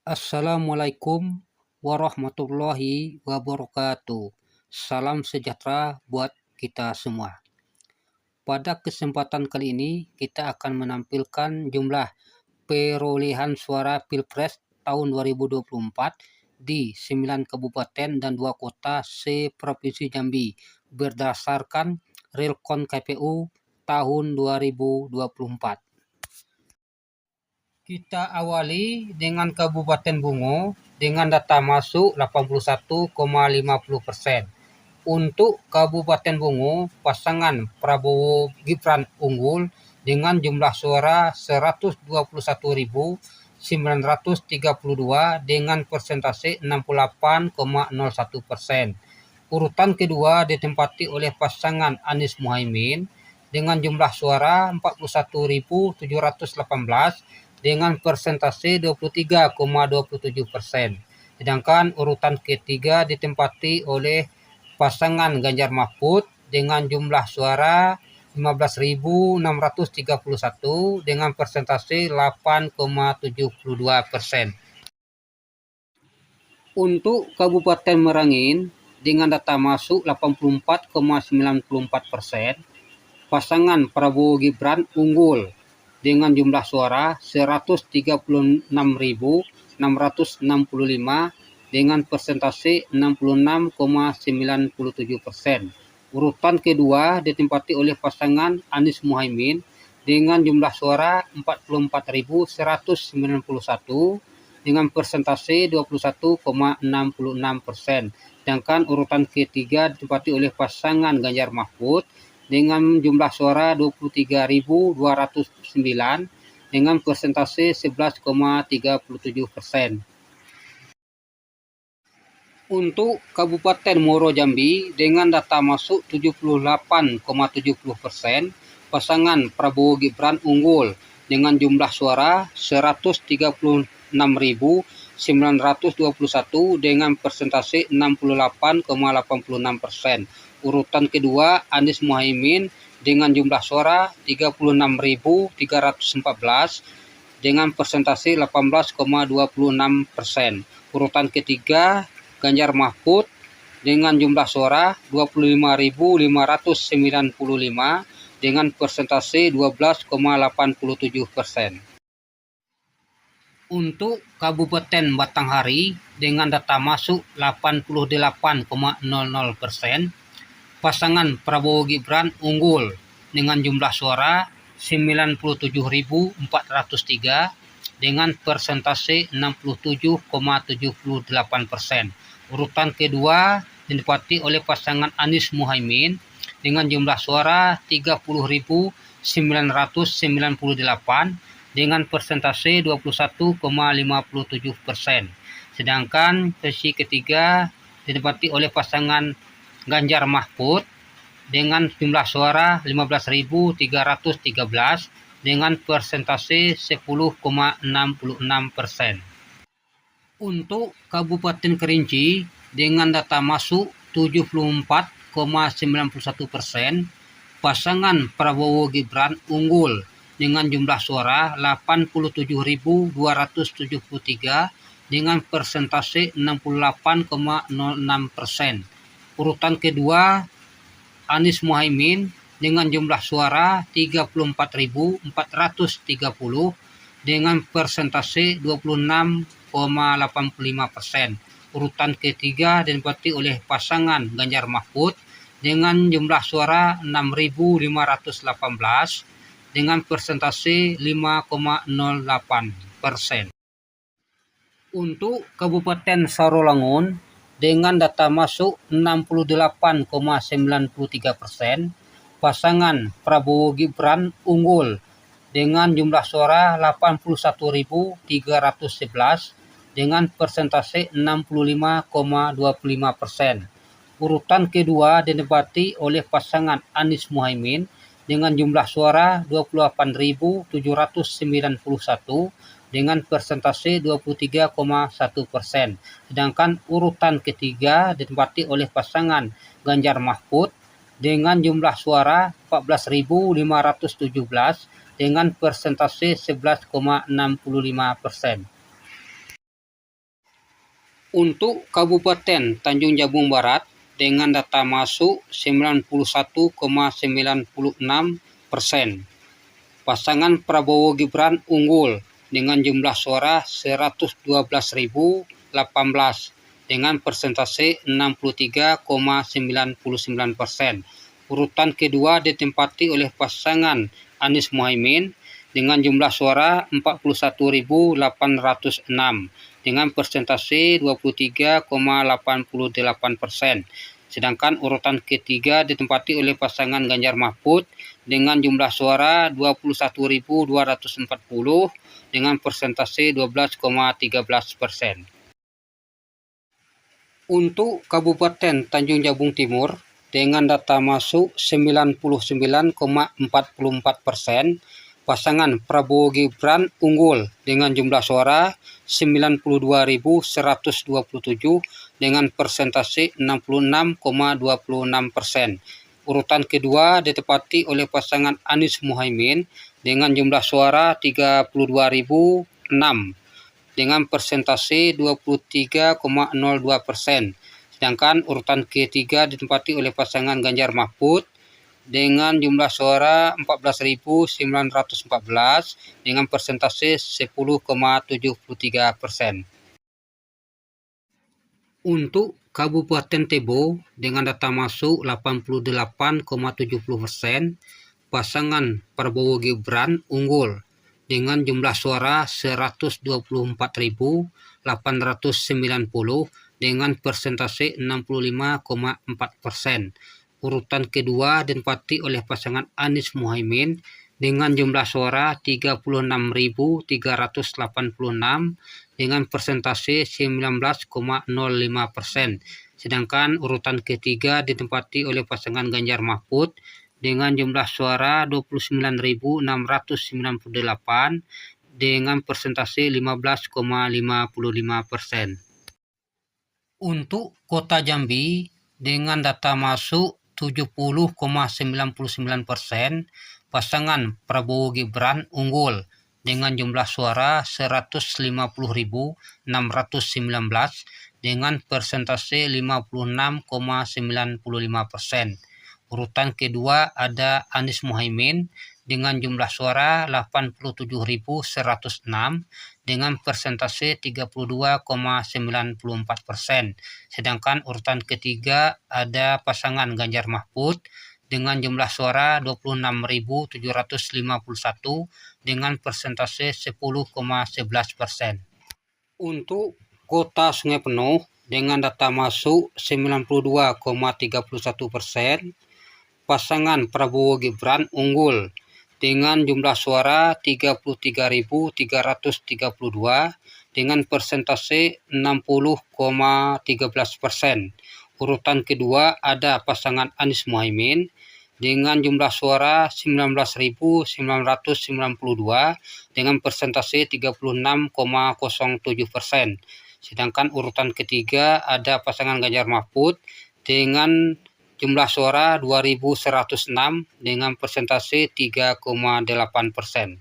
Assalamualaikum warahmatullahi wabarakatuh. Salam sejahtera buat kita semua. Pada kesempatan kali ini kita akan menampilkan jumlah perolehan suara Pilpres tahun 2024 di 9 kabupaten dan 2 kota se-Provinsi Jambi berdasarkan Realcon KPU tahun 2024. Kita awali dengan Kabupaten Bungo dengan data masuk 81,50%. Untuk Kabupaten Bungo, pasangan Prabowo Gibran unggul dengan jumlah suara 121.932 dengan persentase 68,01%. Urutan kedua ditempati oleh pasangan Anies Muhaimin dengan jumlah suara 41.718 dengan persentase 23,27%. Sedangkan urutan ketiga ditempati oleh pasangan Ganjar Mahfud dengan jumlah suara 15.631 dengan persentase 8,72%. Untuk Kabupaten Merangin dengan data masuk 84,94%, pasangan Prabowo Gibran unggul dengan jumlah suara 136.665 dengan persentase 66,97%. Urutan kedua ditempati oleh pasangan Anies Muhaimin dengan jumlah suara 44.191 dengan persentase 21,66%. Sedangkan urutan ketiga ditempati oleh pasangan Ganjar Mahfud dengan jumlah suara 23.209 dengan persentase 11,37%. Untuk Kabupaten Muaro Jambi dengan data masuk 78,70%, pasangan Prabowo Gibran unggul dengan jumlah suara 136.921 dengan persentase 68,86%. Urutan kedua Anies Muhaimin dengan jumlah suara 36.314 dengan persentase 18,26%. Urutan ketiga Ganjar Mahfud dengan jumlah suara 25.595 dengan persentase 12,87%. Untuk Kabupaten Batanghari dengan data masuk 88,00%, pasangan Prabowo Gibran unggul dengan jumlah suara 97.403 dengan persentase 67,78%. Urutan kedua ditempati oleh pasangan Anies Muhaimin dengan jumlah suara 30.998 dengan persentase 21,57%. Sedangkan posisi ketiga ditempati oleh pasangan Ganjar Mahfud dengan jumlah suara 15.313 dengan persentase 10,66%. Untuk Kabupaten Kerinci dengan data masuk 74,91%, pasangan Prabowo Gibran unggul dengan jumlah suara 87.273 dengan persentase 68,06%. Urutan kedua Anies Muhaimin dengan jumlah suara 34.430 dengan persentase 26,85%. Urutan ketiga ditempati oleh pasangan Ganjar Mahfud dengan jumlah suara 6.518 dengan persentase 5,08%. Untuk Kabupaten Sarolangun dengan data masuk 68,93%, pasangan Prabowo Gibran unggul dengan jumlah suara 81.311 dengan persentase 65,25%. Urutan kedua ditempati oleh pasangan Anies Muhaimin dengan jumlah suara 28.791 dengan persentase 23,1%. Sedangkan urutan ketiga ditempati oleh pasangan Ganjar Mahfud dengan jumlah suara 14.517 dengan persentase 11,65%. Untuk Kabupaten Tanjung Jabung Barat dengan data masuk 91,96%. Pasangan Prabowo Gibran unggul dengan jumlah suara 112.018 dengan persentase 63,99%. Urutan kedua ditempati oleh pasangan Anies Muhaimin dengan jumlah suara 41.806 dengan persentase 23,88%. Sedangkan urutan ketiga ditempati oleh pasangan Ganjar Mahfud dengan jumlah suara 21.240 dengan persentase 12,13%. Untuk Kabupaten Tanjung Jabung Timur dengan data masuk 99,44%, pasangan Prabowo Gibran unggul dengan jumlah suara 92.127 dengan persentase 66,26%. Urutan kedua ditempati oleh pasangan Anies Muhaimin dengan jumlah suara 32.006 dengan persentase 23,02%. Sedangkan urutan ketiga ditempati oleh pasangan Ganjar Mahfud dengan jumlah suara 14.914 dengan persentase 10,73%. Untuk Kabupaten Tebo dengan data masuk 88,70%, pasangan Prabowo Gibran unggul dengan jumlah suara 124.890 dengan persentase 65,4%. Urutan kedua ditempati oleh pasangan Anies Muhaimin dengan jumlah suara 36.386 dengan persentase 19,05%. Sedangkan urutan ketiga ditempati oleh pasangan Ganjar Mahfud dengan jumlah suara 29.698 dengan persentase 15,55%. Untuk Kota Jambi dengan data masuk 70,99%, pasangan Prabowo Gibran unggul dengan jumlah suara 150.619 dengan persentase 56,95%. Urutan kedua ada Anies Muhaimin dengan jumlah suara 87.106 dengan persentase 32,94%. Sedangkan urutan ketiga ada pasangan Ganjar Mahfud dengan jumlah suara 26.751 dengan persentase 10,11%. Untuk Kota Sungai Penuh dengan data masuk 92,31%, pasangan Prabowo Gibran unggul dengan jumlah suara 33.332 dengan persentase 60,13%. Urutan kedua ada pasangan Anies Muhaimin dengan jumlah suara 19.992 dengan persentase 36,07%. Sedangkan urutan ketiga ada pasangan Ganjar Mahfud dengan jumlah suara 2.106 dengan persentase 3,8%.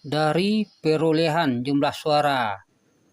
Dari perolehan jumlah suara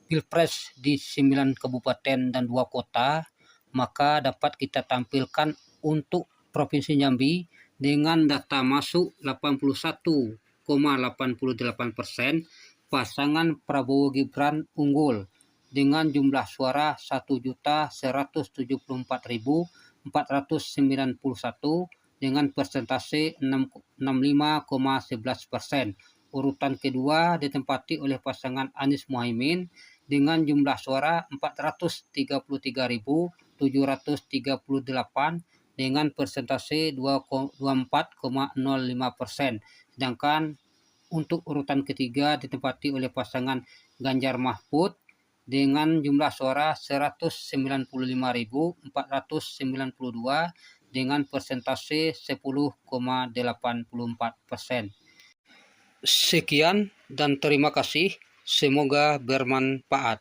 Pilpres di 9 kabupaten dan 2 kota, maka dapat kita tampilkan untuk Provinsi Jambi dengan data masuk 81,88%, pasangan Prabowo Gibran unggul dengan jumlah suara 1.174.491 dengan persentase 65,11%. Urutan kedua ditempati oleh pasangan Anies Muhaimin dengan jumlah suara 433.738 dengan persentase 24,05%. Sedangkan untuk urutan ketiga ditempati oleh pasangan Ganjar Mahfud dengan jumlah suara 195.492 dengan persentase 10,84%. Sekian dan terima kasih. Semoga bermanfaat.